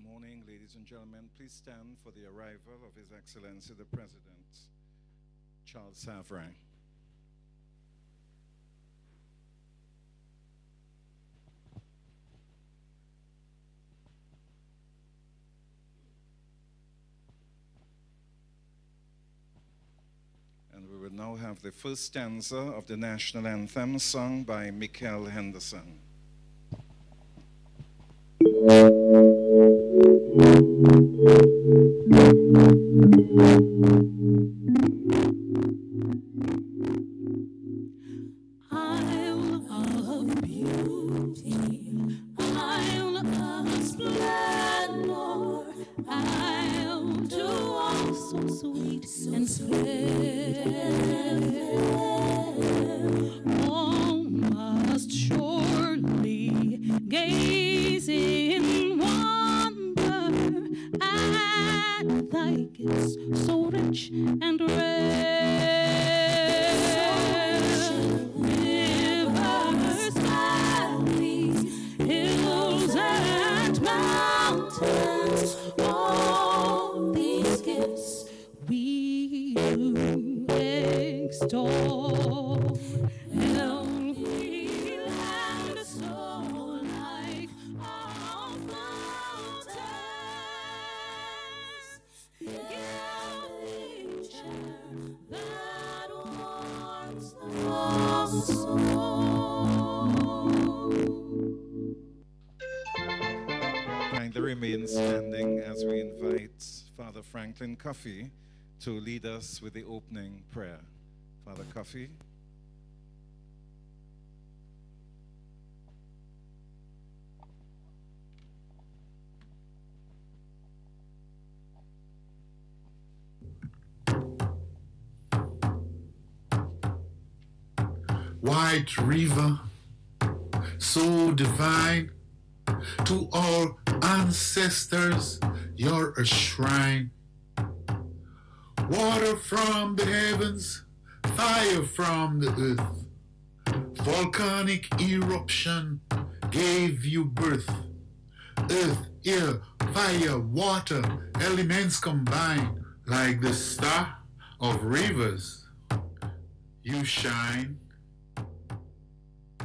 morning, ladies and gentlemen. Please stand for the arrival of His Excellency the President, Charles Savrin. And we will now have the first stanza of the national anthem sung by Michael Henderson. Isle of beauty, isle of splendor, isle to all so sweet and fair. All must surely gaze in wonder at thy gifts so rich and rare. Rivers, valleys, hills, and mountains, all these gifts we do extol. Healthy land so like all fountains, giving share that warms the soul. Kindly remain standing as we invite Father Franklin Cuffey to lead us with the opening prayer. Father Cuffey. White river, so divine, to our ancestors, you're a shrine. Water from the heavens, fire from the earth, volcanic eruption gave you birth. Earth, air, fire, water, elements combine, like the star of rivers, you shine.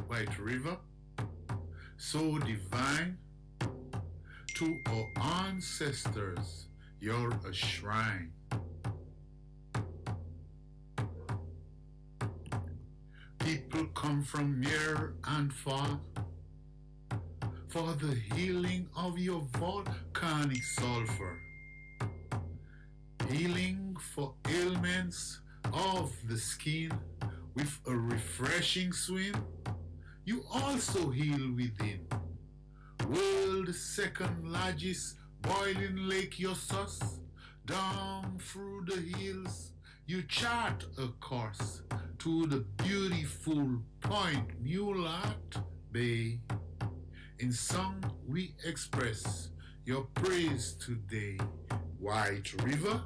White river, so divine, to our ancestors, you're a shrine. People come from near and far for the healing of your volcanic sulfur, healing for ailments of the skin with a refreshing swim. You also heal within. World's second largest boiling lake, your sus. Down through the hills, you chart a course to the beautiful Point Mulat Bay. In song we express your praise today. White river,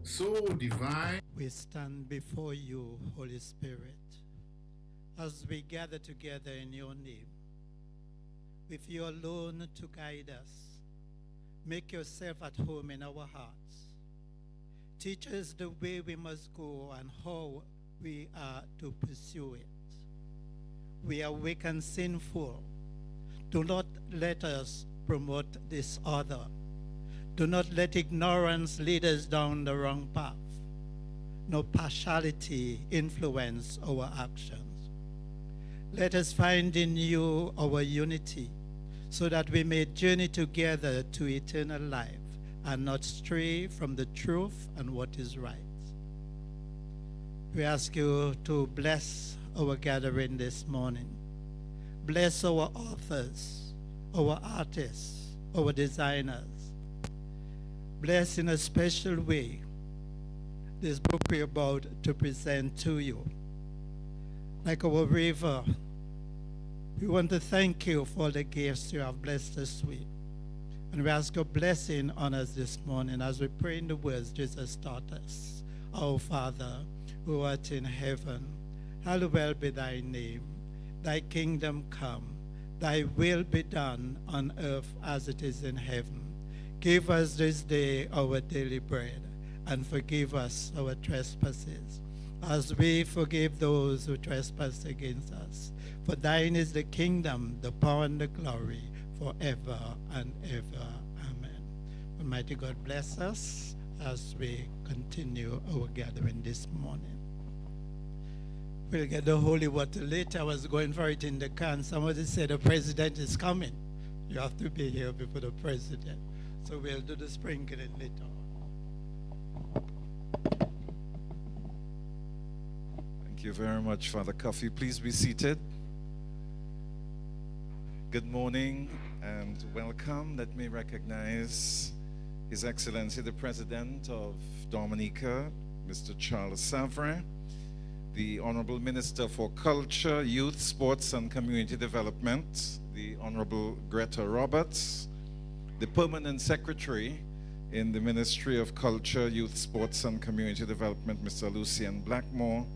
so divine. We stand before you, Holy Spirit, as we gather together in your name, with you alone to guide us. Make yourself at home in our hearts. Teach us the way we must go and how we are to pursue it. We are weak and sinful. Do not let us promote disorder. Do not let ignorance lead us down the wrong path. No partiality influence our actions. Let us find in you our unity, so that we may journey together to eternal life and not stray from the truth and what is right. We ask you to bless our gathering this morning. Bless our authors, our artists, our designers. Bless in a special way this book we're about to present to you. Like our river, we want to thank you for the gifts you have blessed us with. And we ask your blessing on us this morning as we pray in the words Jesus taught us. Our Father, who art in heaven, hallowed be thy name. Thy kingdom come, Thy will be done on earth as it is in heaven. Give us this day our daily bread, and forgive us our trespasses, as we forgive those who trespass against us. For thine is the kingdom, the power, and the glory, forever and ever. Amen. Almighty God bless us as we continue our gathering this morning. We'll get the holy water later. I was going for it in the can. Somebody said the president is coming. You have to be here before the president. So we'll do the sprinkling later on. Thank you very much, Father Coffey. Please be seated. Good morning and welcome. Let me recognize His Excellency the President of Dominica, Mr. Charles Savrin, the Honorable Minister for Culture, Youth, Sports and Community Development, the Honorable Greta Roberts, the Permanent Secretary in the Ministry of Culture, Youth, Sports and Community Development, Mr. Lucien Blackmore,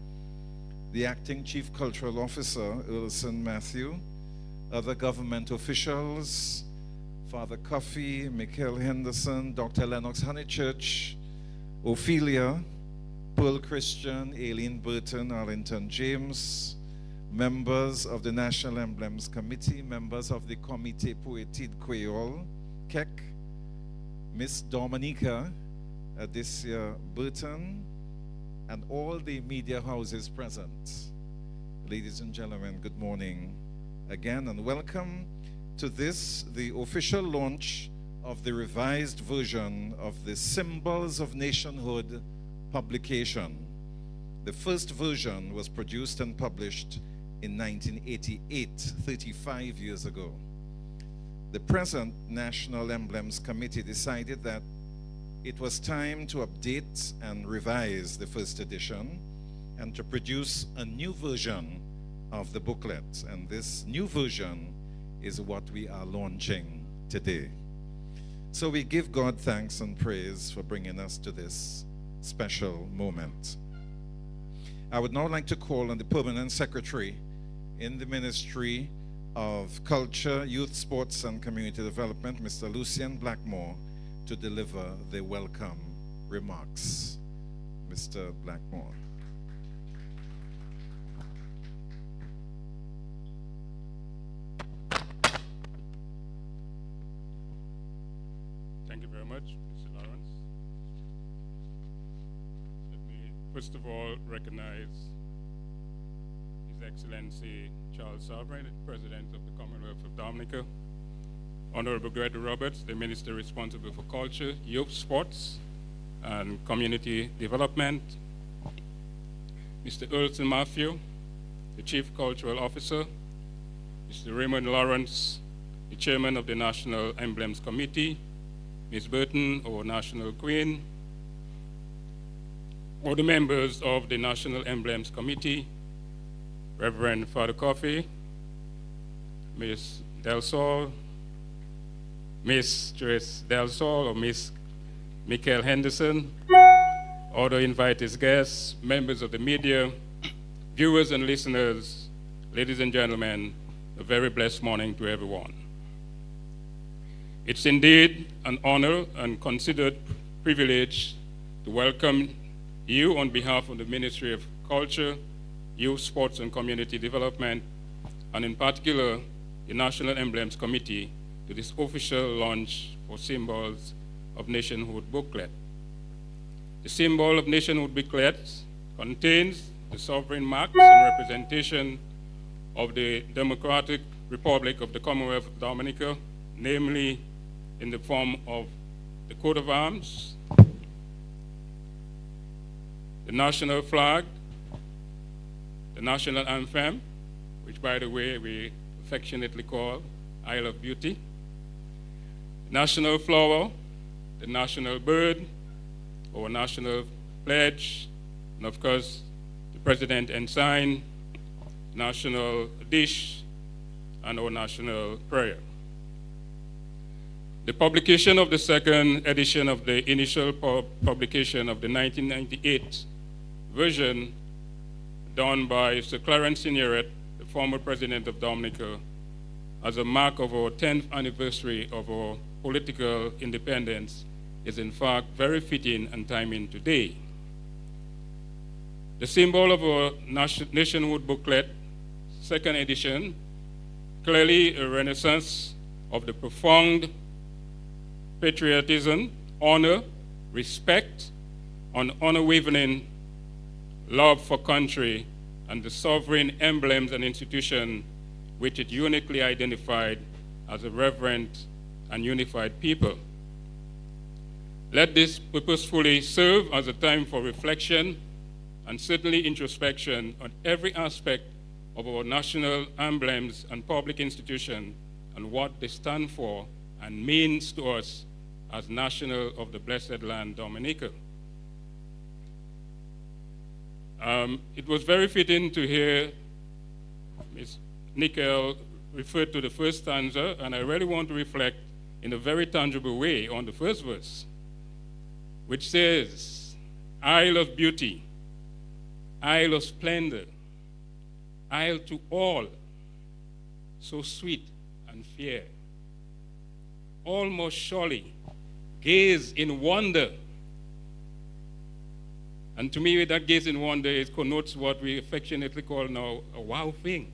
the Acting Chief Cultural Officer, Ulson Matthew, other government officials, Father Coffey, Michael Henderson, Dr. Lennox Honeychurch, Ophelia, Pearl Christian, Aileen Burton, Arlington James, members of the National Emblems Committee, members of the Comité Poétique Creole, KEC, Miss Dominica, Adicia Burton, and all the media houses present. Ladies and gentlemen, good morning again and welcome to this, the official launch of the revised version of the Symbols of Nationhood publication. The first version was produced and published in 1988, 35 years ago. The present National Emblems Committee decided that it was time to update and revise the first edition and to produce a new version of the booklet. And this new version is what we are launching today. So we give God thanks and praise for bringing us to this special moment. I would now like to call on the Permanent Secretary in the Ministry of Culture, Youth, Sports and Community Development, Mr. Lucien Blackmore, to deliver the welcome remarks. Mr. Blackmore. Thank you very much, Mr. Lawrence. Let me first of all recognize His Excellency Charles Savrin, President of the Commonwealth of Dominica, Honorable Greta Roberts, the Minister responsible for Culture, Youth, Sports, and Community Development, Mr. Ulson Matthew, the Chief Cultural Officer, Mr. Raymond Lawrence, the Chairman of the National Emblems Committee, Ms. Burton, our National Queen, all the members of the National Emblems Committee, Reverend Father Coffey, Ms. Del Sol, Miss Joyce Del Sol or Miss Michael Henderson, other invited guests, members of the media, viewers and listeners, ladies and gentlemen, a very blessed morning to everyone. It's indeed an honor and considered privilege to welcome you on behalf of the Ministry of Culture, Youth, Sports and Community Development, and in particular, the National Emblems Committee to this official launch for Symbols of Nationhood booklet. The Symbol of Nationhood booklet contains the sovereign marks and representation of the Democratic Republic of the Commonwealth of Dominica, namely in the form of the coat of arms, the national flag, the national anthem, which by the way we affectionately call Isle of Beauty, national flower, the national bird, our national pledge, and of course, the President ensign, national dish, and our national prayer. The publication of the second edition of the initial publication of the 1998 version done by Sir Clarence Signoret, the former President of Dominica, as a mark of our 10th anniversary of our political independence is in fact very fitting and timing today. The symbol of our Nationhood booklet, second edition, clearly a renaissance of the profound patriotism, honor, respect, and unwavering love for country and the sovereign emblems and institution which it uniquely identified as a reverent and unified people. Let this purposefully serve as a time for reflection and certainly introspection on every aspect of our national emblems and public institutions and what they stand for and means to us as national of the blessed land Dominica. It was very fitting to hear Ms. Nickel refer to the first stanza, and I really want to reflect in a very tangible way on the first verse, which says, Isle of beauty, Isle of splendor, Isle to all, so sweet and fair. Almost surely gaze in wonder. And to me, that gaze in wonder, it connotes what we affectionately call now a wow thing.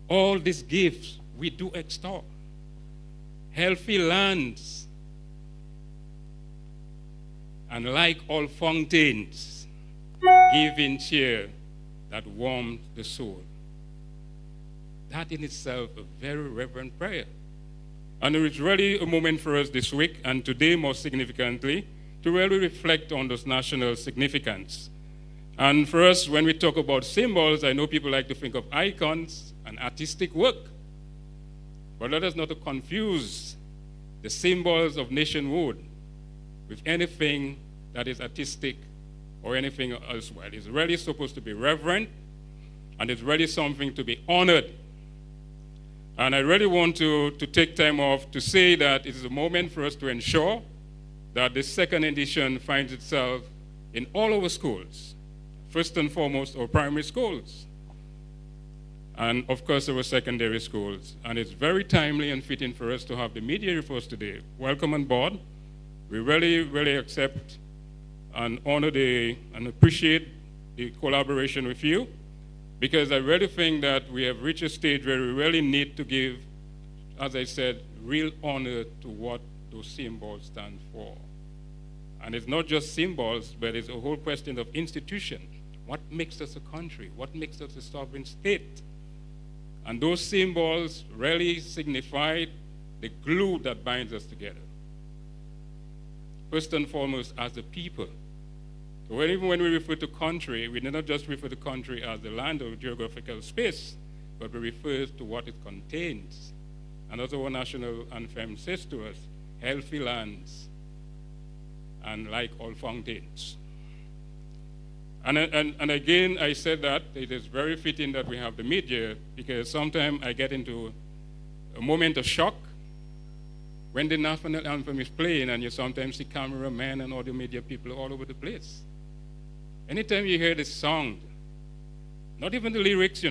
All these gifts we do extol. Healthy lands, and like all fountains, giving cheer that warms the soul. That in itself a very reverent prayer. And it is really a moment for us this week, and today more significantly, to really reflect on this national significance. And for us, when we talk about symbols, I know people like to think of icons and artistic work. But let us not confuse the symbols of nationhood with anything that is artistic or anything elsewhere. It's really supposed to be reverent, and it's really something to be honored. And I really want to take time off to say that it is a moment for us to ensure that the second edition finds itself in all our schools, first and foremost our primary schools, and of course our secondary schools. And it's very timely and fitting for us to have the media with us today. Welcome on board. We really, really accept and honor and appreciate the collaboration with you, because I really think that we have reached a stage where we really need to give, as I said, real honor to what those symbols stand for. And it's not just symbols, but it's a whole question of institution. What makes us a country? What makes us a sovereign state? And those symbols really signify the glue that binds us together. First and foremost, as a people. So even when we refer to country, we do not just refer to country as the land or geographical space, but we refer to what it contains. And as our national anthem says to us, healthy lands, and like all fountains. And again, I said that it is very fitting that we have the media, because sometimes I get into a moment of shock when the national anthem is playing, and you sometimes see cameramen and audio media people all over the place. Anytime you hear the song, not even the lyrics,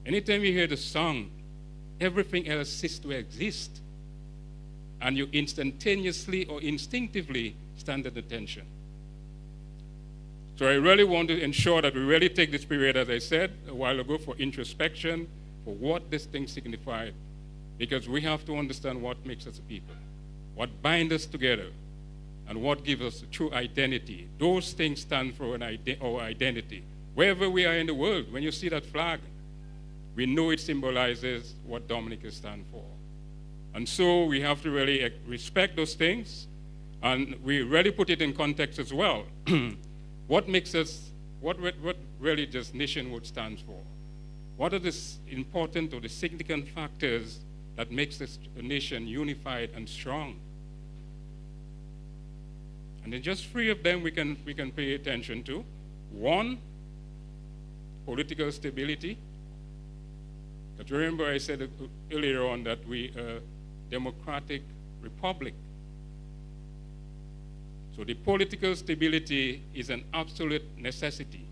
anytime you hear the song, everything else ceases to exist. And you instantaneously or instinctively stand at attention. So I really want to ensure that we really take this period, as I said a while ago, for introspection, for what this thing signified, because we have to understand what makes us a people, what binds us together, and what gives us a true identity. Those things stand for our identity. Wherever we are in the world, when you see that flag, we know it symbolizes what Dominica stands for. And so we have to really respect those things, and we really put it in context as well. What makes us, what really does nationhood stands for? What are the important or the significant factors that makes this a nation unified and strong? And then just three of them we can pay attention to. One, political stability. But remember I said earlier on that we are a democratic republic. So the political stability is an absolute necessity.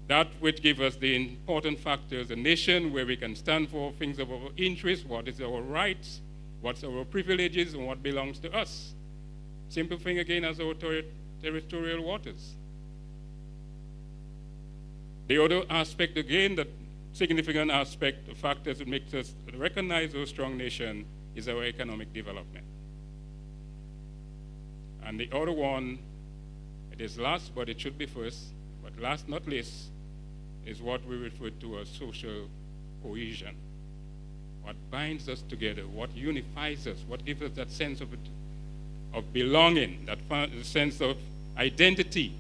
that which gives us the important factors, a nation where we can stand for things of our interest, what is our rights, what's our privileges, and what belongs to us. Simple thing again as our territorial waters. The other aspect again, the significant aspect, the factors that makes us recognize our strong nation is our economic development. And the other one, it is last, but it should be first, but last not least, is what we refer to as social cohesion. What binds us together, what unifies us, what gives us that sense of belonging, that sense of identity.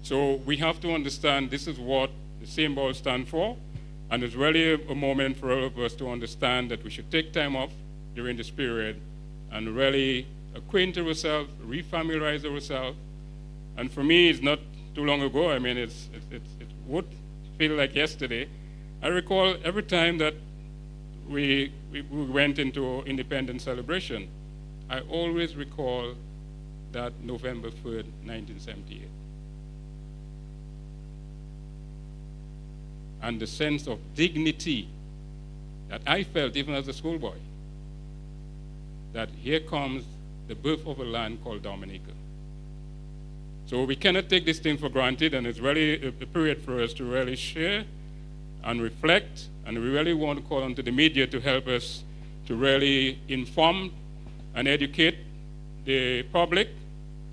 So we have to understand this is what the symbols stand for, and it's really a moment for all of us to understand that we should take time off during this period and really acquaint ourselves, refamiliarize ourselves. And for me, it's not too long ago. I mean, it would feel like yesterday. I recall every time that we went into independence celebration, I always recall that November 3rd, 1978. And the sense of dignity that I felt even as a schoolboy, that here comes the birth of a land called Dominica. So we cannot take this thing for granted, and it's really a period for us to really share and reflect, and we really want to call on to the media to help us to really inform and educate the public.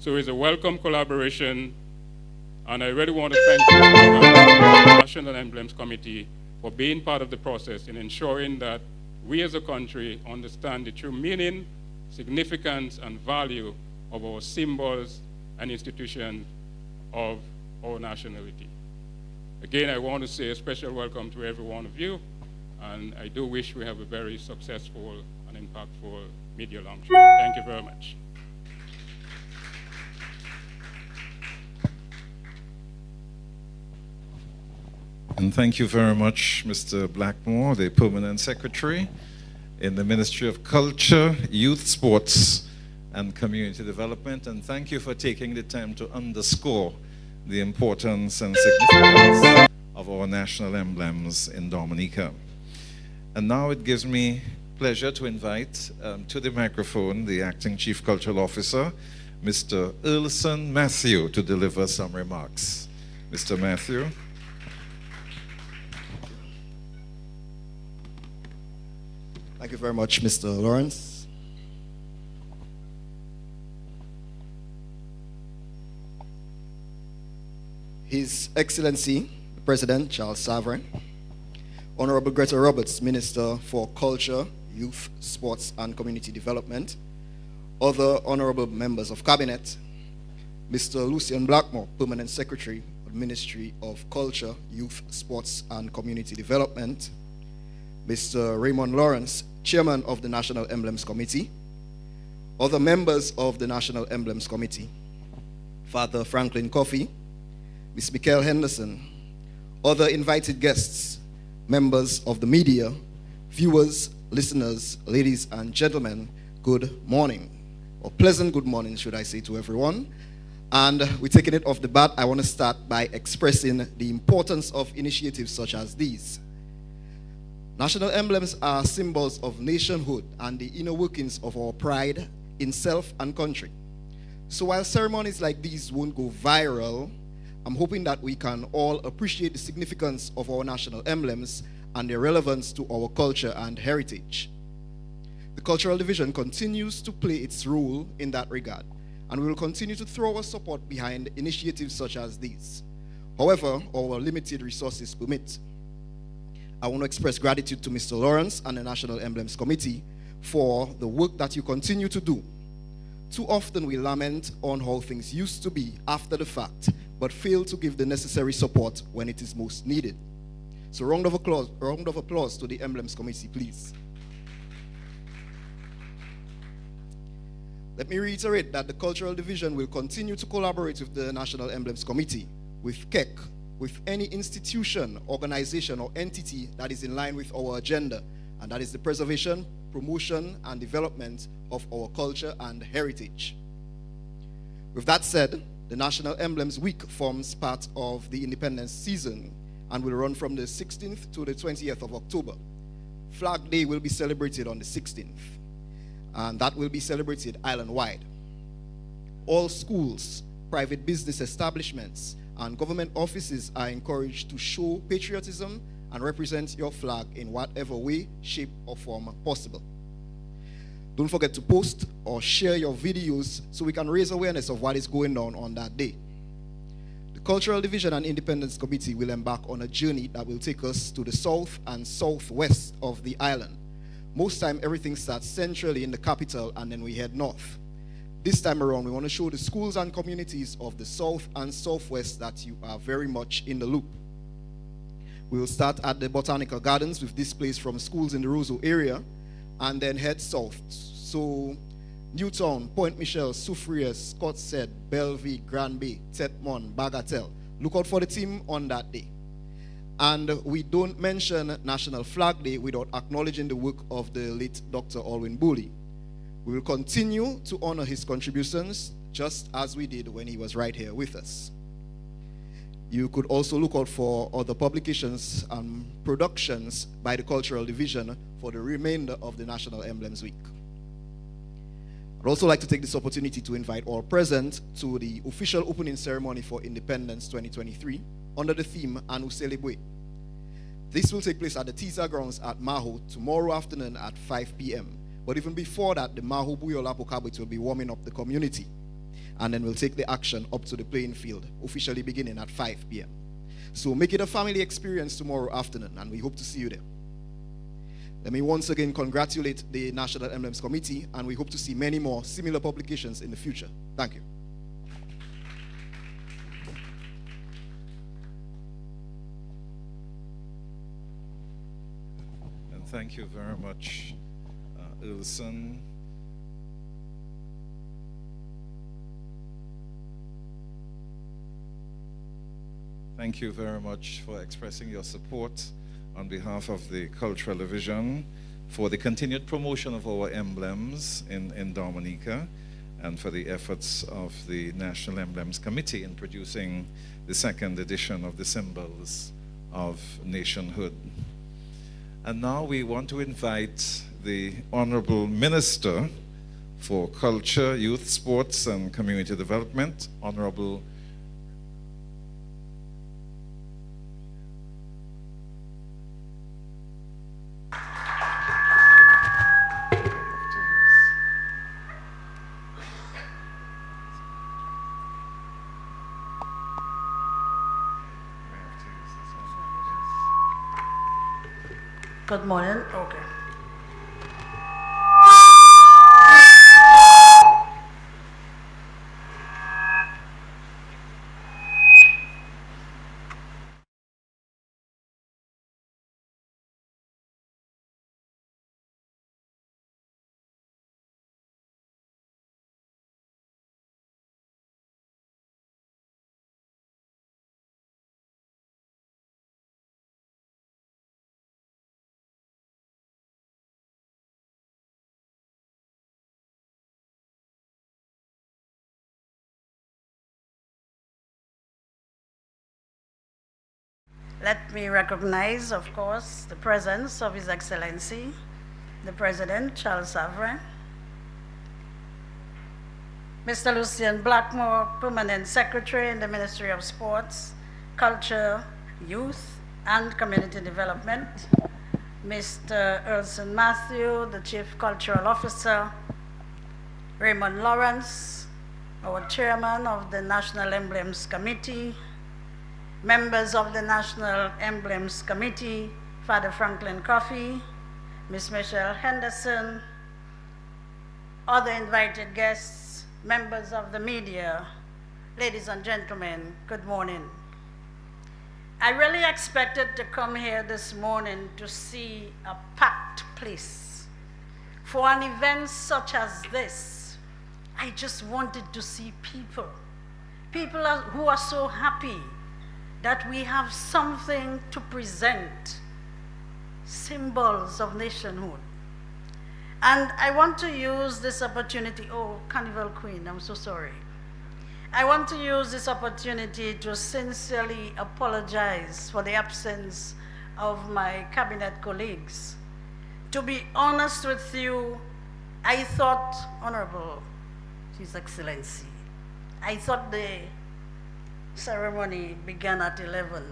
So it's a welcome collaboration, and I really want to thank the National Emblems Committee for being part of the process in ensuring that we as a country understand the true meaning, significance, and value of our symbols and institutions of our nationality. Again, I want to say a special welcome to every one of you, and I do wish we have a very successful and impactful media launch. Thank you very much. And thank you very much, Mr. Blackmore, the Permanent Secretary in the Ministry of Culture, Youth, Sports, and Community Development. And thank you for taking the time to underscore the importance and significance of our national emblems in Dominica. And now it gives me pleasure to invite to the microphone the Acting Chief Cultural Officer, Mr. Earlson Matthew, to deliver some remarks. Mr. Matthew. Thank you very much, Mr. Lawrence. His Excellency, the President Charles Savrin, Honorable Greta Roberts, Minister for Culture, Youth, Sports, and Community Development, other honorable members of Cabinet, Mr. Lucian Blackmore, Permanent Secretary of the Ministry of Culture, Youth, Sports, and Community Development, Mr. Raymond Lawrence, Chairman of the National Emblems Committee, other members of the National Emblems Committee, Father Franklin Coffey, Ms. Michael Henderson, other invited guests, members of the media, viewers, listeners, ladies and gentlemen, good morning, or pleasant good morning, should I say, to everyone. And we're taking it off the bat. I want to start by expressing the importance of initiatives such as these. National emblems are symbols of nationhood and the inner workings of our pride in self and country. So while ceremonies like these won't go viral, I'm hoping that we can all appreciate the significance of our national emblems and their relevance to our culture and heritage. The Cultural Division continues to play its role in that regard, and we will continue to throw our support behind initiatives such as these. However, our limited resources permit. I want to express gratitude to Mr. Lawrence and the National Emblems Committee for the work that you continue to do. Too often we lament on how things used to be after the fact, but fail to give the necessary support when it is most needed. So round of applause to the Emblems Committee, please. Let me reiterate that the Cultural Division will continue to collaborate with the National Emblems Committee, with KEC, with any institution, organization, or entity that is in line with our agenda, and that is the preservation, promotion, and development of our culture and heritage. With that said, The National Emblems Week forms part of the Independence season and will run from the 16th to the 20th of October. Flag Day will be celebrated on the 16th, and that will be celebrated island-wide. All schools, private business establishments, and government offices are encouraged to show patriotism and represent your flag in whatever way, shape, or form possible. Don't forget to post or share your videos so we can raise awareness of what is going on that day. The Cultural Division and Independence Committee will embark on a journey that will take us to the south and southwest of the island. Most time, everything starts centrally in the capital and then we head north. This time around, we want to show the schools and communities of the south and southwest that you are very much in the loop. We will start at the Botanical Gardens with displays from schools in the Roseau area and then head south. So, Newtown, Point Michel, Soufriere, Scottshead, Bellevue, Grand Bay, Tetmon, Bagatelle. Look out for the team on that day. And we don't mention National Flag Day without acknowledging the work of the late Dr. Alwyn Booley. We will continue to honor his contributions just as we did when he was right here with us. You could also look out for other publications and productions by the Cultural Division for the remainder of the National Emblems Week. I'd also like to take this opportunity to invite all present to the official opening ceremony for Independence 2023 under the theme Anu Celebrate. This will take place at the Tisa Grounds at Maho tomorrow afternoon at 5 p.m. But even before that, the Maho Buyola Pokabit will be warming up the community. And then we'll take the action up to the playing field, officially beginning at 5 p.m. So make it a family experience tomorrow afternoon, and we hope to see you there. Let me once again congratulate the National Emblems Committee, and we hope to see many more similar publications in the future. Thank you. And thank you very much, Ilson. Thank you very much for expressing your support on behalf of the Cultural Division for the continued promotion of our emblems in Dominica and for the efforts of the National Emblems Committee in producing the second edition of the symbols of nationhood. And now we want to invite the Honorable Minister for Culture, Youth, Sports and Community Development, Honorable Good morning. Okay. Let me recognize, of course, the presence of His Excellency, the President, Charles Savrin, Mr. Lucien Blackmore, Permanent Secretary in the Ministry of Sports, Culture, Youth, and Community Development, Mr. Erson Matthew, the Chief Cultural Officer, Raymond Lawrence, our Chairman of the National Emblems Committee, members of the National Emblems Committee, Father Franklin Coffey, Ms. Michelle Henderson, other invited guests, members of the media, ladies and gentlemen, good morning. I really expected to come here this morning to see a packed place. For an event such as this, I just wanted to see people. People who are so happy that we have something to present, symbols of nationhood. And I want to use this opportunity, oh, Carnival Queen, I'm so sorry. I want to use this opportunity to sincerely apologize for the absence of my cabinet colleagues. To be honest with you, I thought, Honorable His Excellency, I thought the ceremony began at 11.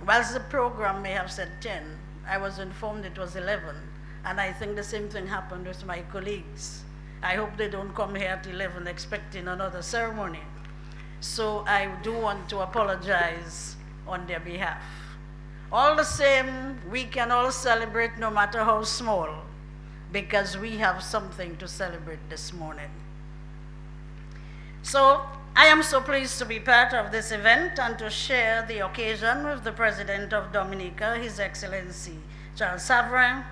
Whilst the program may have said 10, I was informed it was 11. And I think the same thing happened with my colleagues. I hope they don't come here at 11 expecting another ceremony. So I do want to apologize on their behalf. All the same, we can all celebrate no matter how small, because we have something to celebrate this morning. So I am so pleased to be part of this event and to share the occasion with the President of Dominica, His Excellency Charles Savrin,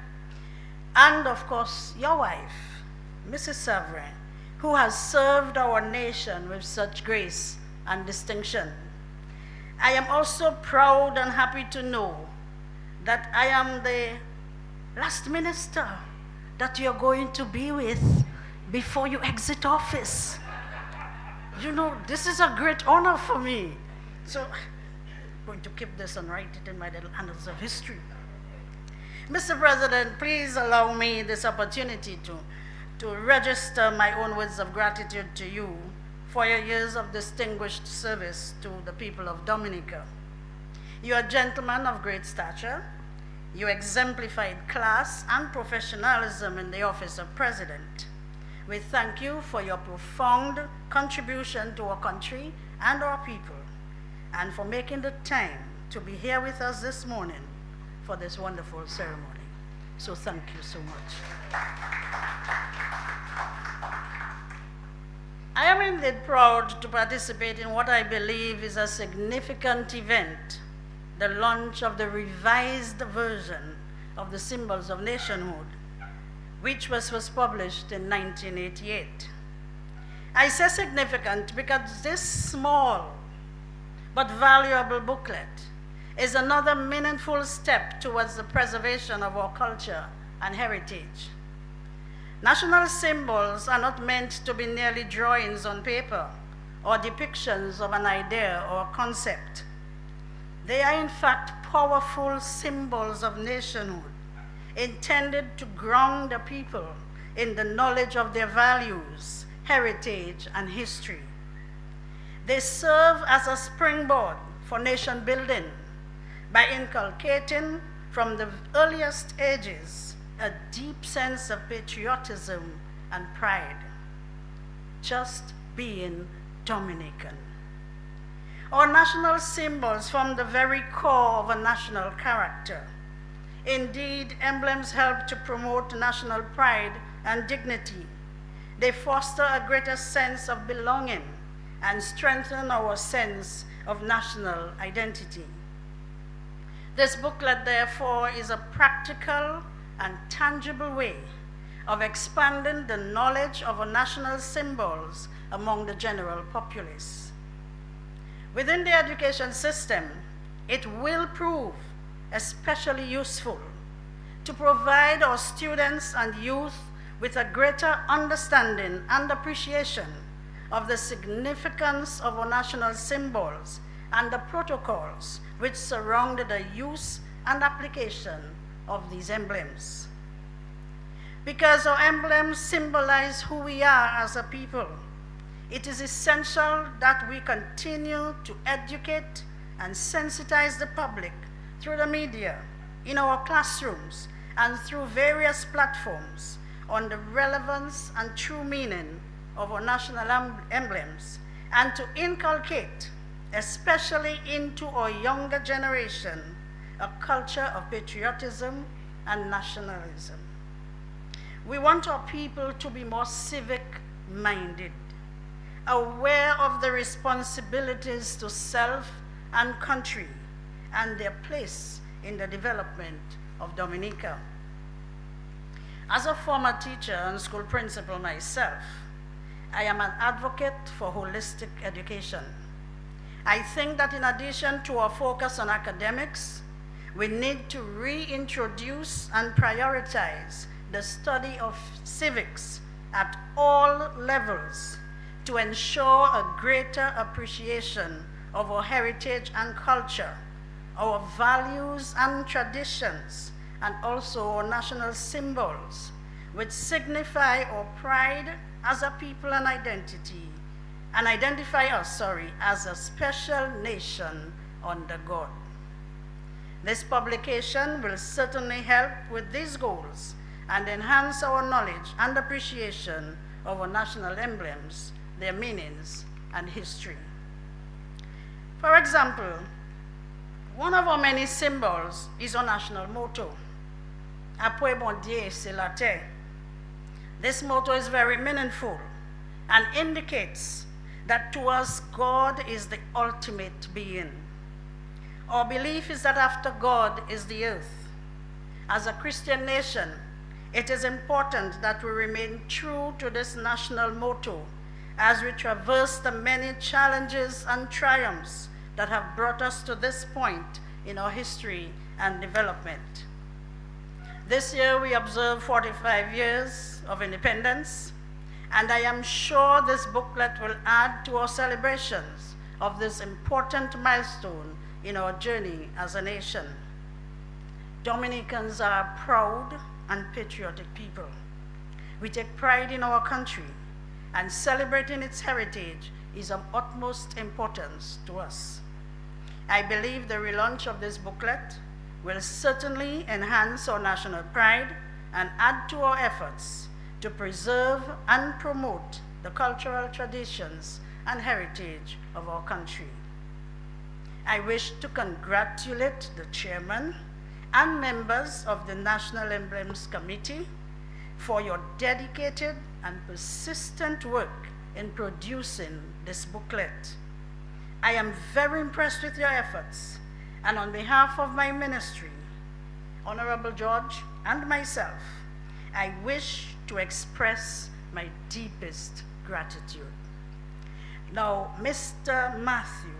and of course your wife, Mrs. Savrin, who has served our nation with such grace and distinction. I am also proud and happy to know that I am the last minister that you're going to be with before you exit office. You know, this is a great honor for me. So I'm going to keep this and write it in my little annals of history. Mr. President, please allow me this opportunity to register my own words of gratitude to you for your years of distinguished service to the people of Dominica. You are gentlemen of great stature. You exemplified class and professionalism in the office of President. We thank you for your profound contribution to our country and our people, and for making the time to be here with us this morning for this wonderful ceremony. So thank you so much. I am indeed proud to participate in what I believe is a significant event, the launch of the revised version of the Symbols of Nationhood, which was first published in 1988. I say significant because this small but valuable booklet is another meaningful step towards the preservation of our culture and heritage. National symbols are not meant to be merely drawings on paper or depictions of an idea or concept. They are in fact powerful symbols of nationhood, intended to ground the people in the knowledge of their values, heritage, and history. They serve as a springboard for nation building by inculcating from the earliest ages a deep sense of patriotism and pride, just being Dominican. Our national symbols form the very core of a national character. Indeed, emblems help to promote national pride and dignity. They foster a greater sense of belonging and strengthen our sense of national identity. This booklet, therefore, is a practical and tangible way of expanding the knowledge of our national symbols among the general populace. Within the education system, it will prove especially useful to provide our students and youth with a greater understanding and appreciation of the significance of our national symbols and the protocols which surround the use and application of these emblems. Because our emblems symbolize who we are as a people, it is essential that we continue to educate and sensitize the public through the media, in our classrooms, and through various platforms on the relevance and true meaning of our national emblems, and to inculcate, especially into our younger generation, a culture of patriotism and nationalism. We want our people to be more civic-minded, aware of the responsibilities to self and country and their place in the development of Dominica. As a former teacher and school principal myself, I am an advocate for holistic education. I think that in addition to our focus on academics, we need to reintroduce and prioritize the study of civics at all levels to ensure a greater appreciation of our heritage and culture, our values and traditions, and also our national symbols, which signify our pride as a people and identify us, as a special nation under God. This publication will certainly help with these goals and enhance our knowledge and appreciation of our national emblems, their meanings, and history. For example, one of our many symbols is our national motto, Apres bon Dieu, c'est la terre. This motto is very meaningful and indicates that to us, God is the ultimate being. Our belief is that after God is the earth. As a Christian nation, it is important that we remain true to this national motto as we traverse the many challenges and triumphs that have brought us to this point in our history and development. This year we observe 45 years of independence, and I am sure this booklet will add to our celebrations of this important milestone in our journey as a nation. Dominicans are a proud and patriotic people. We take pride in our country, and celebrating its heritage is of utmost importance to us. I believe the relaunch of this booklet will certainly enhance our national pride and add to our efforts to preserve and promote the cultural traditions and heritage of our country. I wish to congratulate the chairman and members of the National Emblems Committee for your dedicated and persistent work in producing this booklet. I am very impressed with your efforts, and on behalf of my ministry, Honorable George, and myself, I wish to express my deepest gratitude. Now, Mr. Matthew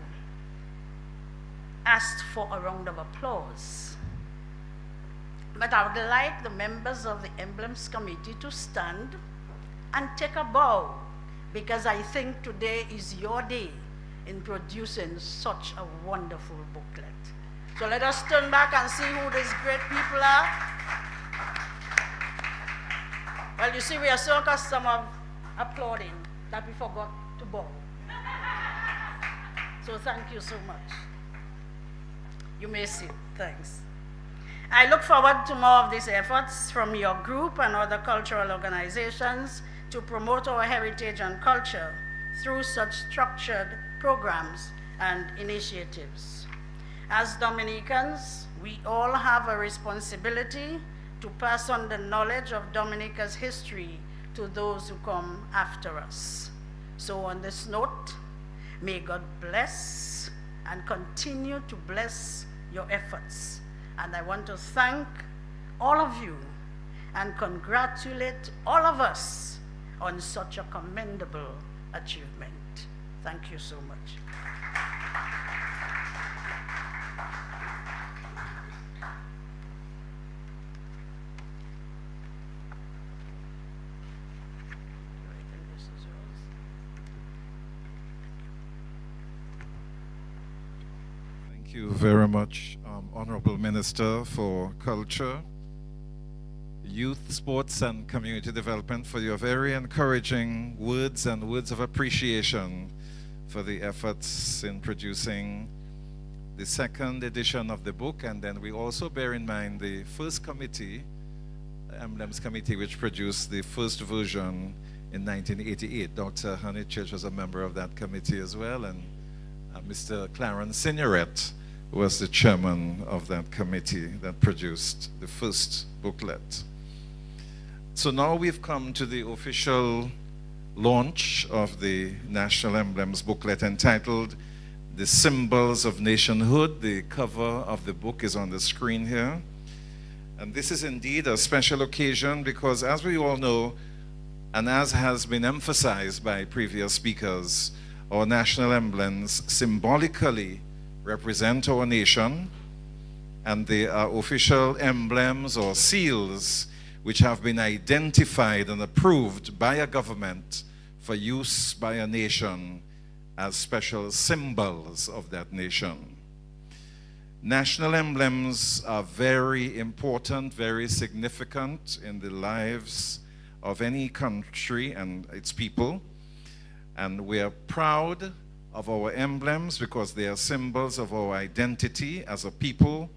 asked for a round of applause, but I would like the members of the Emblems Committee to stand and take a bow, because I think today is your day in producing such a wonderful booklet. So let us turn back and see who these great people are. Well, you see, we are so accustomed of applauding that we forgot to bow. So thank you so much. You may sit. Thanks. I look forward to more of these efforts from your group and other cultural organizations to promote our heritage and culture through such structured programs and initiatives. As Dominicans, we all have a responsibility to pass on the knowledge of Dominica's history to those who come after us. So on this note, may God bless and continue to bless your efforts. And I want to thank all of you and congratulate all of us on such a commendable achievement. Thank you so much. Thank you very much, Honorable Minister for Culture, Youth, Sports and Community Development, for your very encouraging words and words of appreciation for the efforts in producing the second edition of the book. And then we also bear in mind the first committee, the Emblems Committee, which produced the first version in 1988. Dr. Honeychurch was a member of that committee as well, and Mr. Clarence Signoret was the chairman of that committee that produced the first booklet. So now we've come to the official launch of the National Emblems Booklet entitled The Symbols of Nationhood. The cover of the book is on the screen here. And this is indeed a special occasion because, as we all know, and as has been emphasized by previous speakers, our national emblems symbolically represent our nation, and they are official emblems or seals which have been identified and approved by a government for use by a nation as special symbols of that nation. National emblems are very important, very significant in the lives of any country and its people. And we are proud of our emblems because they are symbols of our identity as a people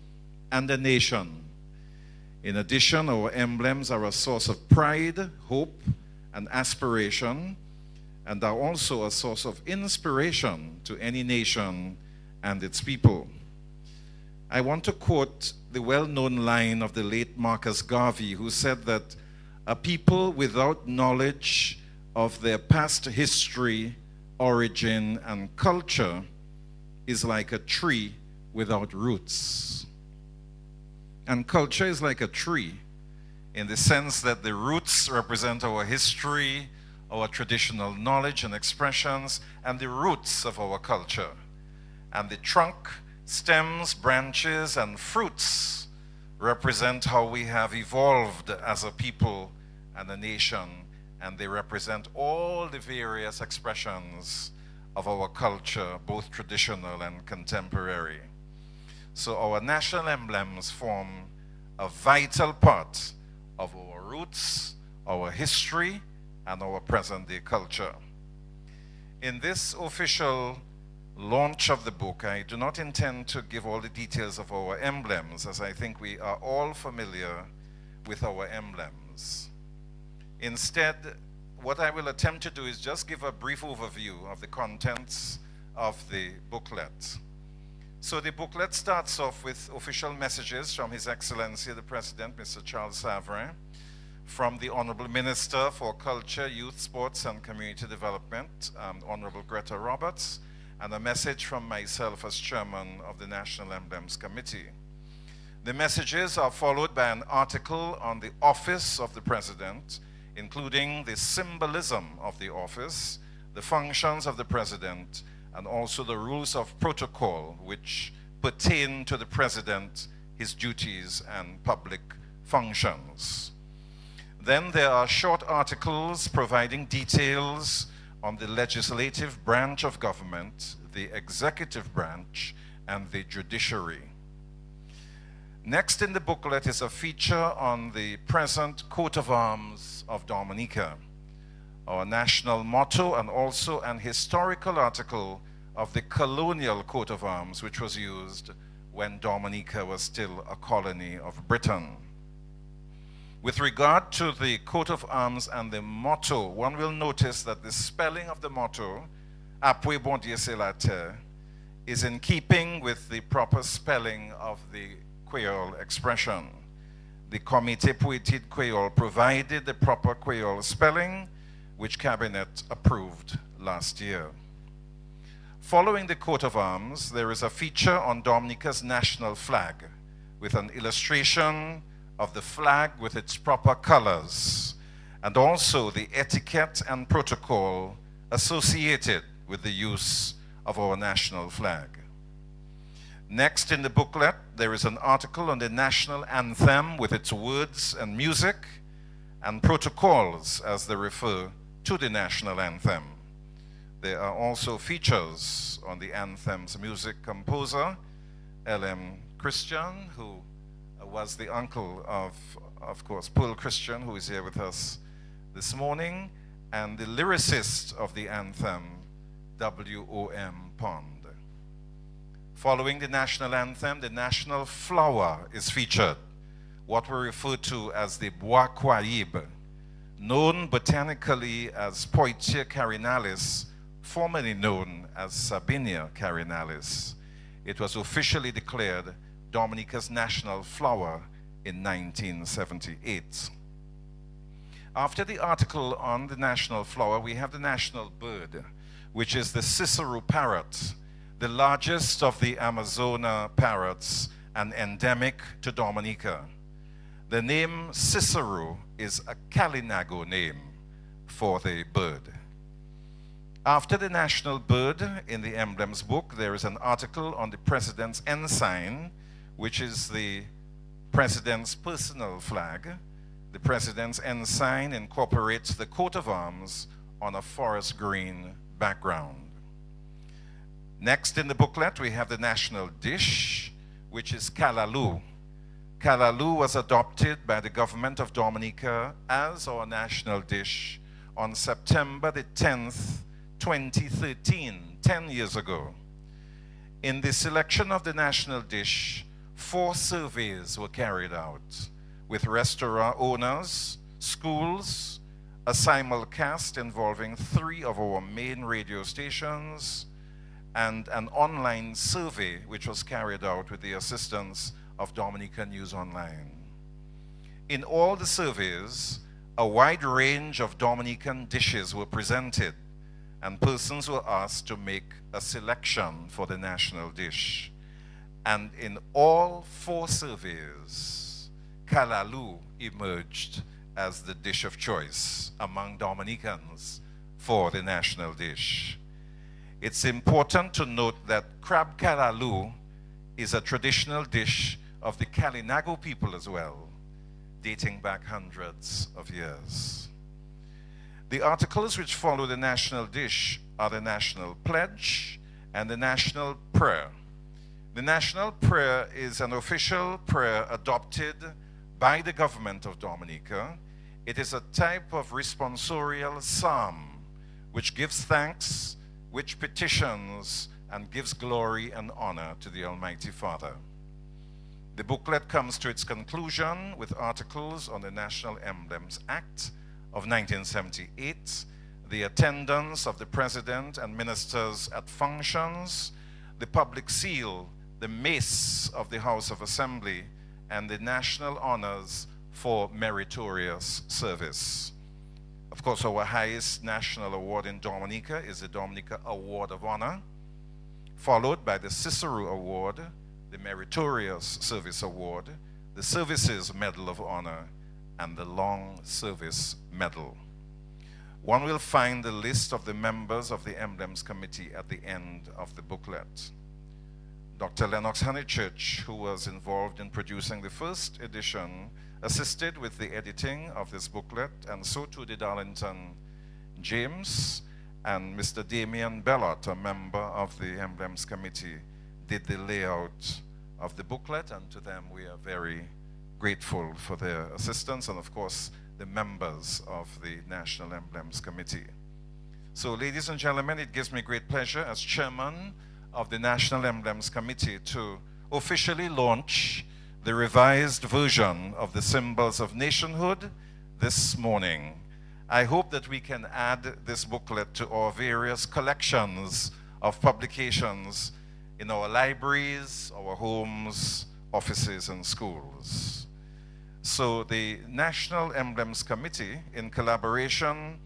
and a nation. In addition, our emblems are a source of pride, hope, and aspiration, and are also a source of inspiration to any nation and its people. I want to quote the well-known line of the late Marcus Garvey, who said that a people without knowledge of their past history, origin, and culture is like a tree without roots. And culture is like a tree in the sense that the roots represent our history, our traditional knowledge and expressions, and the roots of our culture. And the trunk, stems, branches, and fruits represent how we have evolved as a people and a nation, and they represent all the various expressions of our culture, both traditional and contemporary. So our national emblems form a vital part of our roots, our history, and our present-day culture. In this official launch of the book, I do not intend to give all the details of our emblems, as I think we are all familiar with our emblems. Instead, what I will attempt to do is just give a brief overview of the contents of the booklet. So the booklet starts off with official messages from His Excellency the President, Mr. Charles Savrin, from the Honorable Minister for Culture, Youth, Sports and Community Development, Honorable Greta Roberts, and a message from myself as chairman of the National Emblems Committee. The messages are followed by an article on the office of the President, including the symbolism of the office, the functions of the President, and also the rules of protocol which pertain to the President, his duties, and public functions. Then there are short articles providing details on the legislative branch of government, the executive branch, and the judiciary. Next in the booklet is a feature on the present coat of arms of Dominica, our national motto, and also an historical article of the colonial coat of arms which was used when Dominica was still a colony of Britain. With regard to the coat of arms and the motto, one will notice that the spelling of the motto, Appuie bon Dieu c'est la terre, is in keeping with the proper spelling of the Creole expression. The Comité pour Études Creole provided the proper Creole spelling, which Cabinet approved last year. Following the coat of arms, there is a feature on Dominica's national flag with an illustration of the flag with its proper colors, and also the etiquette and protocol associated with the use of our national flag. Next in the booklet, there is an article on the national anthem with its words and music and protocols as they refer to the national anthem. There are also features on the anthem's music composer, L.M. Christian, who was the uncle of course, Pearl Christian, who is here with us this morning, and the lyricist of the anthem, W.O.M. Pond. Following the national anthem, the national flower is featured, what we refer to as the Bois Caraïbe, known botanically as Poitia carinalis, formerly known as Sabinia carinalis. It was officially declared Dominica's national flower in 1978. After the article on the national flower, we have the national bird, which is the Cicero parrot, the largest of the Amazona parrots and endemic to Dominica. The name Cicero is a Kalinago name for the bird. After the national bird in the Emblems book, there is an article on the President's ensign, which is the President's personal flag. The President's ensign incorporates the coat of arms on a forest green background. Next in the booklet, we have the national dish, which is Callaloo. Callaloo was adopted by the government of Dominica as our national dish on September the 10th, 2013, 10 years ago. In the selection of the national dish, 4 surveys were carried out with restaurant owners, schools, a simulcast involving 3 of our main radio stations, and an online survey which was carried out with the assistance of Dominica News Online. In all the surveys, a wide range of Dominican dishes were presented, and persons were asked to make a selection for the national dish. And in all 4 surveys, Callaloo emerged as the dish of choice among Dominicans for the national dish. It's important to note that crab callaloo is a traditional dish of the Kalinago people as well, dating back hundreds of years. The articles which follow the national dish are the national pledge and the national prayer. The national prayer is an official prayer adopted by the government of Dominica. It is a type of responsorial psalm which gives thanks, which petitions, and gives glory and honor to the Almighty Father. The booklet comes to its conclusion with articles on the National Emblems Act of 1978, the attendance of the President and ministers at functions, the public seal, the mace of the House of Assembly, and the national honors for meritorious service. Of course, our highest national award in Dominica is the Dominica Award of Honor, followed by the Cicero Award, the Meritorious Service Award, the Services Medal of Honor, and the Long Service Medal. One will find the list of the members of the Emblems Committee at the end of the booklet. Dr. Lennox Honeychurch, who was involved in producing the first edition, assisted with the editing of this booklet, and so too did Arlington James, and Mr. Damian Bellot, a member of the Emblems Committee, did the layout of the booklet, and to them we are very grateful for their assistance, and of course the members of the National Emblems Committee. So ladies and gentlemen, it gives me great pleasure as chairman of the National Emblems Committee to officially launch the revised version of the Symbols of Nationhood this morning. I hope that we can add this booklet to our various collections of publications in our libraries, our homes, offices, and schools. So the National Emblems Committee, in collaboration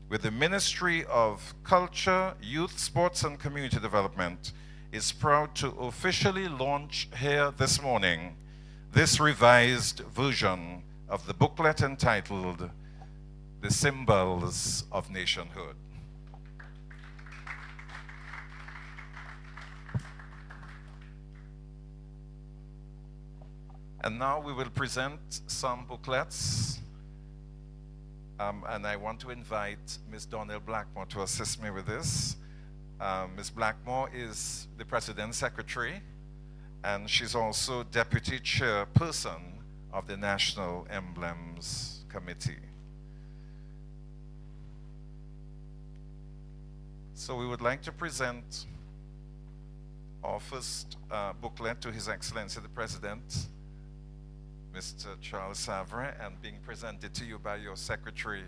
with the Ministry of Culture, Youth, Sports, and Community Development, is proud to officially launch here this morning this revised version of the booklet entitled The Symbols of Nationhood. And now we will present some booklets. And I want to invite Ms. Donnell Blackmore to assist me with this. Ms. Blackmore is the President's Secretary, and she's also Deputy Chairperson of the National Emblems Committee. So we would like to present our first booklet to His Excellency the President, Mr. Charles Savre, and being presented to you by your secretary.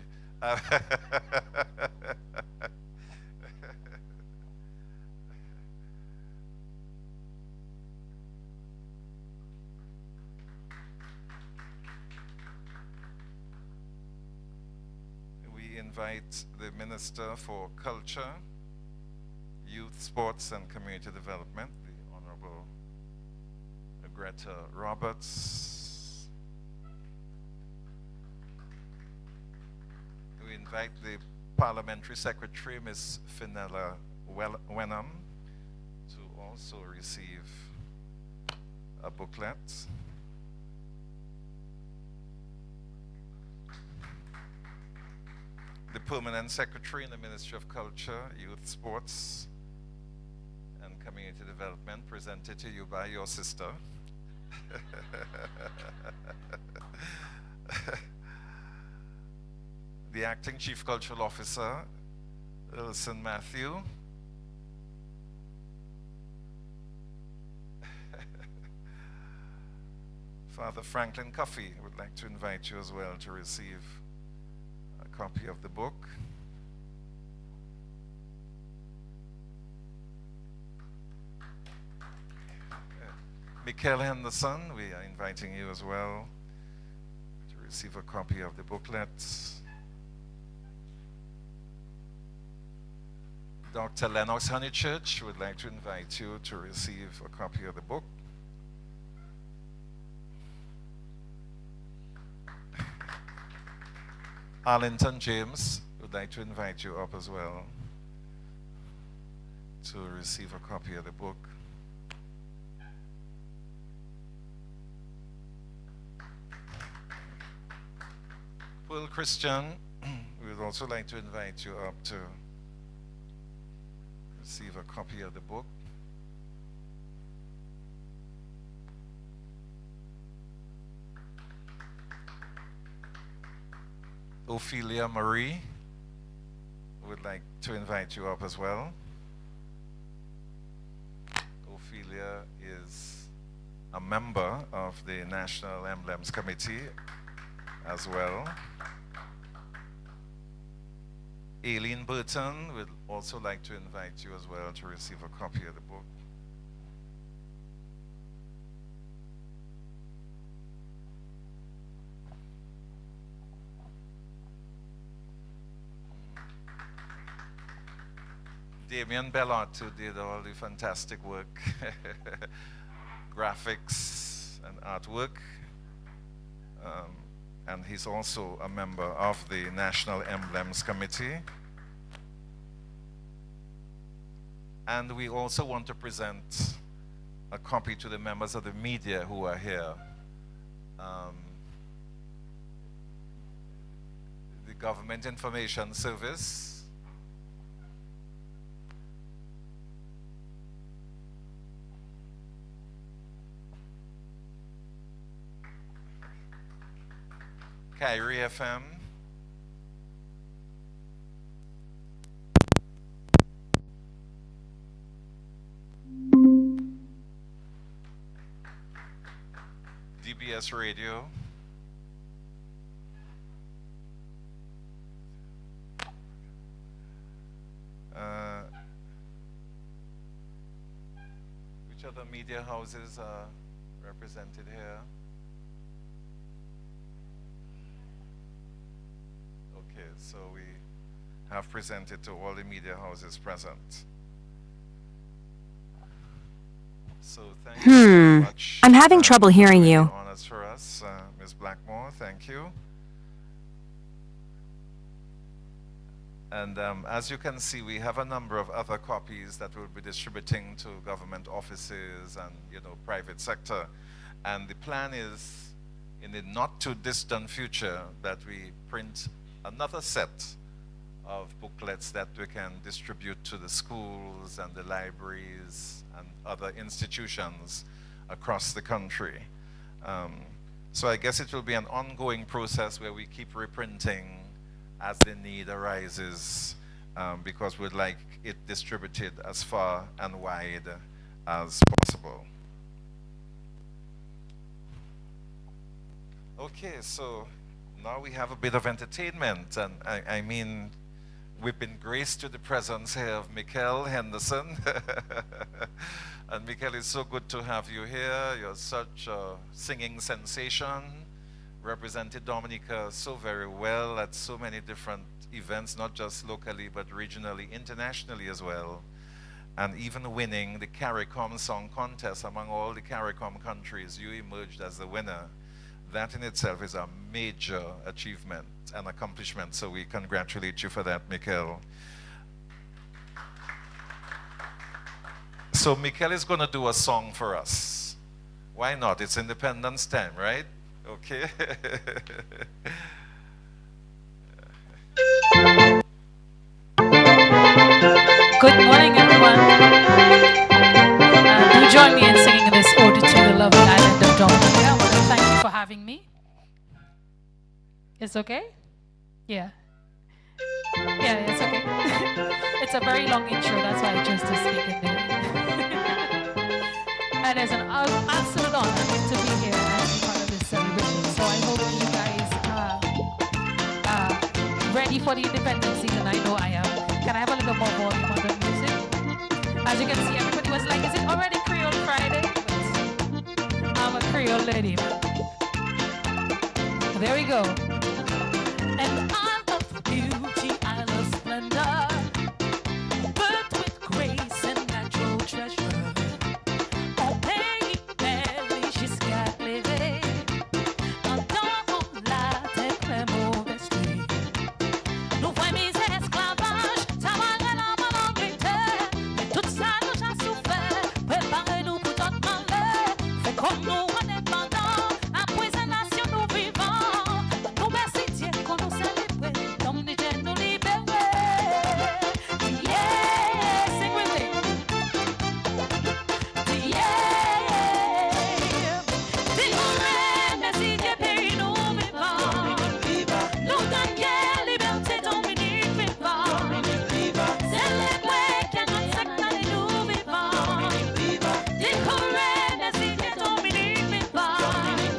We invite the Minister for Culture, Youth, Sports, and Community Development, the Honorable Greta Roberts. We invite the Parliamentary Secretary, Ms. Fenella Wenham, to also receive a booklet. the Permanent Secretary in the Ministry of Culture, Youth, Sports, and Community Development, presented to you by your sister. The Acting Chief Cultural Officer, Wilson Matthew. Father Franklin Cuffey would like to invite you as well to receive a copy of the book. Michael Henderson, we are inviting you as well to receive a copy of the booklet. Dr. Lennox Honeychurch would like to invite you to receive a copy of the book. Arlington James would like to invite you up as well to receive a copy of the book. Pearl Christian, we would also like to invite you up to receive a copy of the book. Ophelia Marie would like to invite you up as well. Ophelia is a member of the National Emblems Committee as well. Aileen Burton would also like to invite you as well to receive a copy of the book. Damien Bellot, who did all the fantastic work, graphics and artwork. And he's also a member of the National Emblems Committee. And we also want to present a copy to the members of the media who are here. The Government Information Service, Kyrie FM, DBS Radio, which other media houses are represented here? Okay, so we have presented to all the media houses present. So thank you very much. I'm having trouble hearing you. Honors for us, Ms. Blackmore, thank you. And as you can see, we have a number of other copies that we'll be distributing to government offices and, private sector. And the plan is, in the not too distant future, that we print another set of booklets that we can distribute to the schools and the libraries and other institutions across the country. So I guess it will be an ongoing process where we keep reprinting as the need arises, because we'd like it distributed as far and wide as possible. Okay, so now we have a bit of entertainment, and I mean, we've been graced with the presence here of Michael Henderson. And Michael, it's so good to have you here. You're such a singing sensation, represented Dominica so very well at so many different events, not just locally, but regionally, internationally as well. And even winning the CARICOM Song Contest among all the CARICOM countries, you emerged as the winner. That in itself is a major achievement and accomplishment, so we congratulate you for that, Michael. So Michael is going to do a song for us. Why not? It's Independence time, right? Okay. It's okay? Yeah. Yeah, it's okay. It's a very long intro, that's why I chose to speak in there. And it's an absolute honor to be here and be part of this celebration. So I hope you guys are ready for the independence season. I know I am. Can I have a little more volume on the music? As you can see, everybody was like, is it already Creole Friday? But I'm a Creole lady. There we go. And I love beauty, I love splendor, but with grace and natural treasure. Oh, pays belle jusqu'à lever. Dans la tête, le mauvais esprit. Nous voyons mes esclavages, ça va de la Angleterre. Mais tout ça, nous j'ai souffert. Préparez-nous pour notre malheur. Fait comme nous indépendants, la poison nation nous vivons. Nous merci Dieu qu'on nous célèbre, comme nous Dieu nous libère. Yeah, sing with me. Yeah, dis-moi, merci Dieu pays nous vivons. Nous gagnons liberté, Dominique vivant. Célébrer que notre secte nous vivons. Dis-moi, merci Dieu Dominique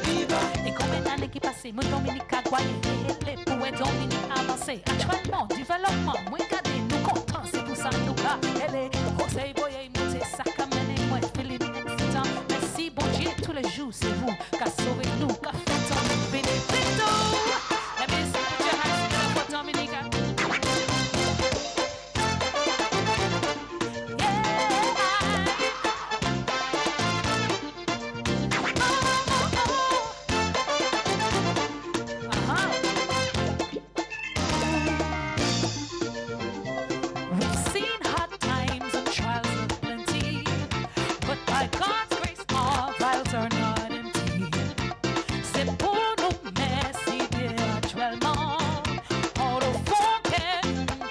vivant. Et combien d'années qui passent, mon Dominique a gagné. Les poètes Dominique avancé. Actuellement, développement, moi gardé, nous contents, c'est pour ça nous gars. Elle est conseil boyer, monter ça comme un moi, Philippe excitant. Merci bon Dieu, tous les jours, c'est vous qui sauvez nous, qui faites en bénédicto. Let me see put your hands together for Dominica. We've seen hard times and trials of plenty, but by God's grace our vials are not empty. C'est pour nous merci Dieu actuellement, on le fait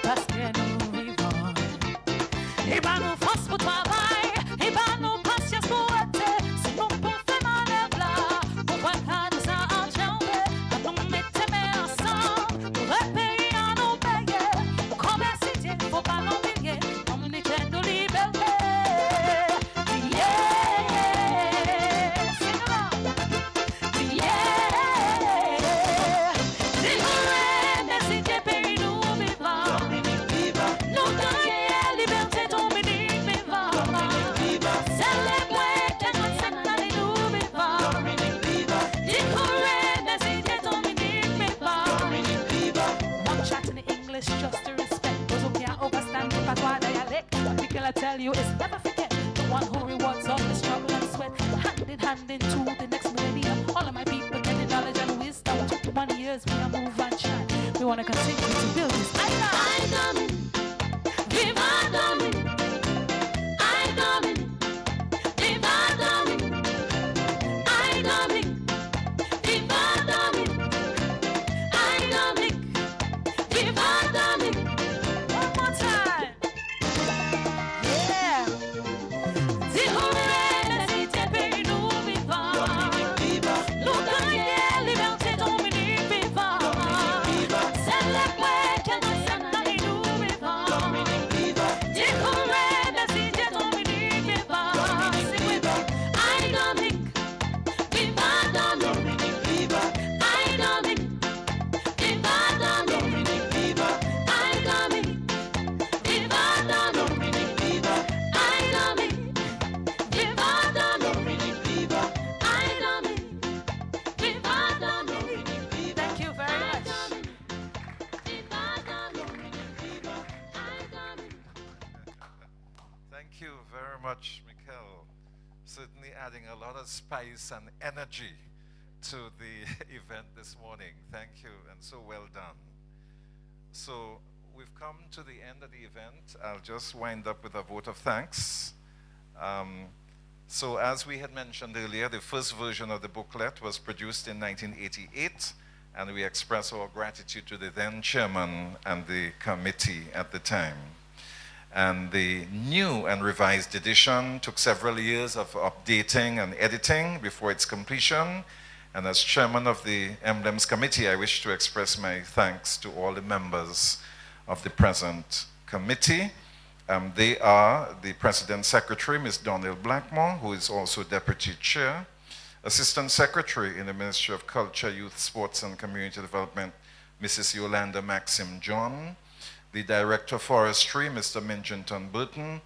parce que nous vivons. Et ben nous force pour travail, et ben nous patience pour être, si nous pouvons faire manœuvre là, pour voir qu'à nous a enjambé, à nous mettre mains ensemble, pour repérer à nous payer, pour commercer Dieu, faut pas l'oublier, comme les jeunes de liberté. Yeah, sing along. Yeah, dis-moi, merci Dieu pays nous vivons. Nous gagnons liberté, Dominique vivant. Célébrer que notre secte nous vivons. Dis-moi, merci Dieu Dominique vivant. One chat in English just to respect those who can't overstand the patois dialect. We can tell you is never forget the one who rewards all the struggle and sweat. Hand in hand into the next millennium. All of my people getting knowledge and wisdom. 21 years we are move and shine. We want to continue to build this. I Dominic, viva Dominic. I Dominic, viva Dominic. I Dominic, viva Dominic. I Dominic, viva Dominic. One more time. Yeah. Dis-moi, merci Dieu pays nous vivons. Nous gagnons liberté, Dominique vivant. Célébrer que notre secte nous vivons. Dis-moi, merci Dieu Dominique vivant. Sing with me. I Dominic, viva Dominic. I Dominic, viva Dominic. I Dominic, viva Dominic. I Dominic, viva Dominic. I Dominic, viva Dominic. Thank you very much. Thank you very much, Mikkel. Certainly adding a lot of spice and energy to the event this morning. Thank you, and so well done. So we've come to the end of the event. I'll just wind up with a vote of thanks. So as we had mentioned earlier, the first version of the booklet was produced in 1988, and we express our gratitude to the then chairman and the committee at the time. And the new and revised edition took several years of updating and editing before its completion. And as chairman of the Emblems Committee, I wish to express my thanks to all the members of the present committee. They are the President Secretary, Ms. Donnell Blackmore, who is also Deputy Chair, Assistant Secretary in the Ministry of Culture, Youth, Sports and Community Development, Mrs. Yolanda Maxim John, the Director of Forestry, Mr. Minjinton Burton,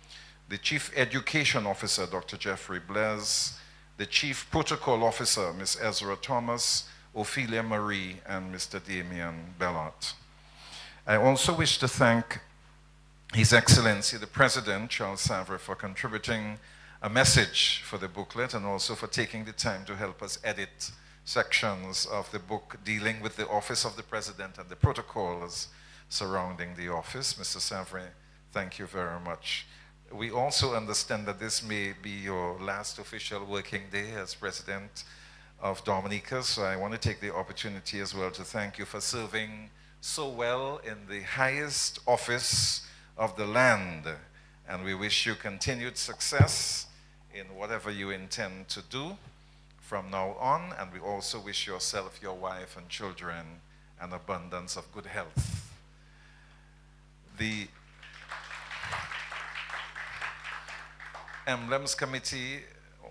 the Chief Education Officer, Dr. Jeffrey Blaise, the Chief Protocol Officer, Ms. Ezra Thomas, Ophelia Marie, and Mr. Damian Bellot. I also wish to thank His Excellency, the President, Charles Savre, for contributing a message for the booklet and also for taking the time to help us edit sections of the book dealing with the office of the President and the protocols surrounding the office. Mr. Savre, thank you very much. We also understand that this may be your last official working day as President of Dominica, so I want to take the opportunity as well to thank you for serving so well in the highest office of the land, and we wish you continued success in whatever you intend to do from now on, and we also wish yourself, your wife, and children an abundance of good health. The Emblems Committee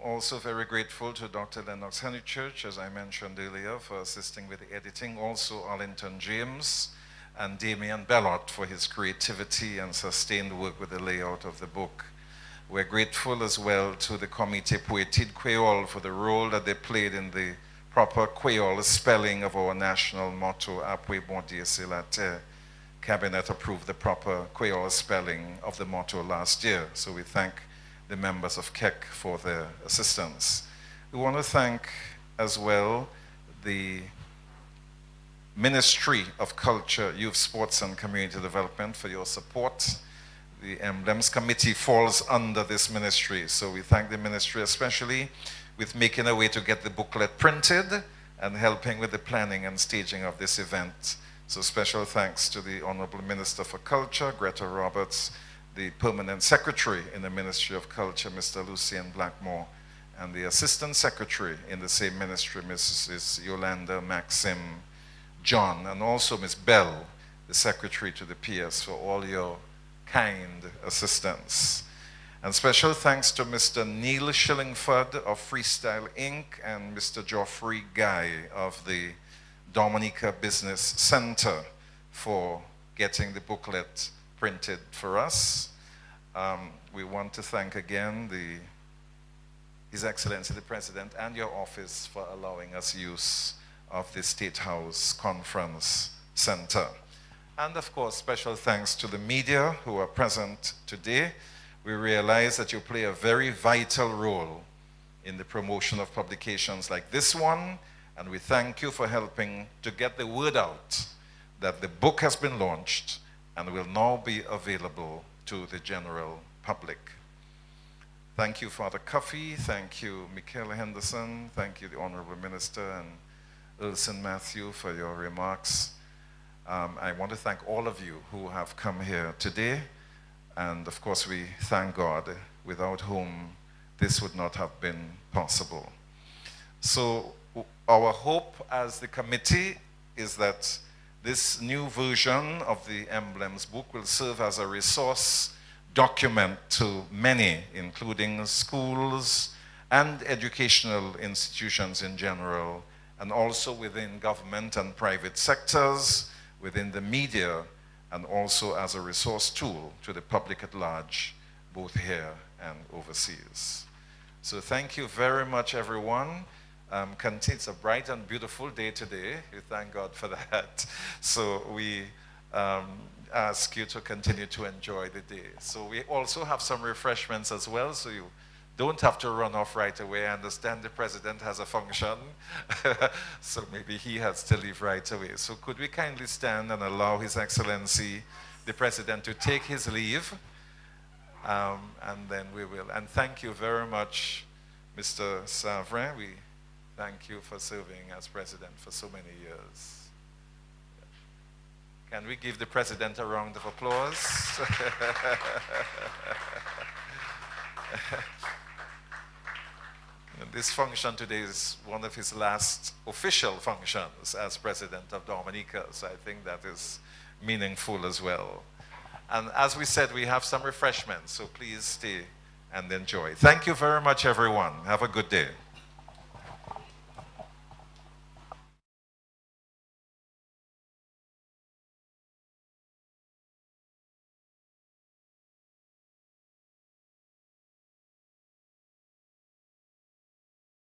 also very grateful to Dr. Lennox Honeychurch, as I mentioned earlier, for assisting with the editing, also Arlington James and Damian Bellot for his creativity and sustained work with the layout of the book. We're grateful as well to the Comité Poétique Creole for the role that they played in the proper Creole spelling of our national motto, Après bon Dieu c'est la terre. Cabinet approved the proper Creole spelling of the motto last year, so we thank the members of KEC for their assistance. We want to thank as well the Ministry of Culture, Youth, Sports and Community Development for your support. The Emblems Committee falls under this ministry, so we thank the ministry especially with making a way to get the booklet printed and helping with the planning and staging of this event. So special thanks to the Honorable Minister for Culture, Greta Roberts, the Permanent Secretary in the Ministry of Culture, Mr. Lucien Blackmore, and the Assistant Secretary in the same ministry, Mrs. Yolanda Maxim John, and also Ms. Bell, the Secretary to the PS, for all your kind assistance. And special thanks to Mr. Neil Shillingford of Freestyle Inc. and Mr. Geoffrey Guy of the Dominica Business Center for getting the booklet printed for us. We want to thank again His Excellency the President and your office for allowing us use of the State House Conference Center. And of course, special thanks to the media who are present today. We realize that you play a very vital role in the promotion of publications like this one, and we thank you for helping to get the word out that the book has been launched and will now be available to the general public. Thank you, Father Cuffey. Thank you, Michaela Henderson. Thank you, the Honorable Minister and Wilson Matthew, for your remarks. I want to thank all of you who have come here today. And of course, we thank God, without whom this would not have been possible. So our hope as the committee is that this new version of the Emblems book will serve as a resource document to many, including schools and educational institutions in general, and also within government and private sectors, within the media, and also as a resource tool to the public at large, both here and overseas. So thank you very much, everyone. It's a bright and beautiful day today. We thank God for that. So we ask you to continue to enjoy the day. So we also have some refreshments as well, so you don't have to run off right away. I understand the President has a function, so maybe he has to leave right away. So could we kindly stand and allow His Excellency, the President, to take his leave, and then we will. And thank you very much, Mr. Savre. We thank you for serving as President for so many years. Can we give the President a round of applause? this function today is one of his last official functions as president of Dominica, so I think that is meaningful as well. And as we said, we have some refreshments, so please stay and enjoy. Thank you very much, everyone. Have a good day.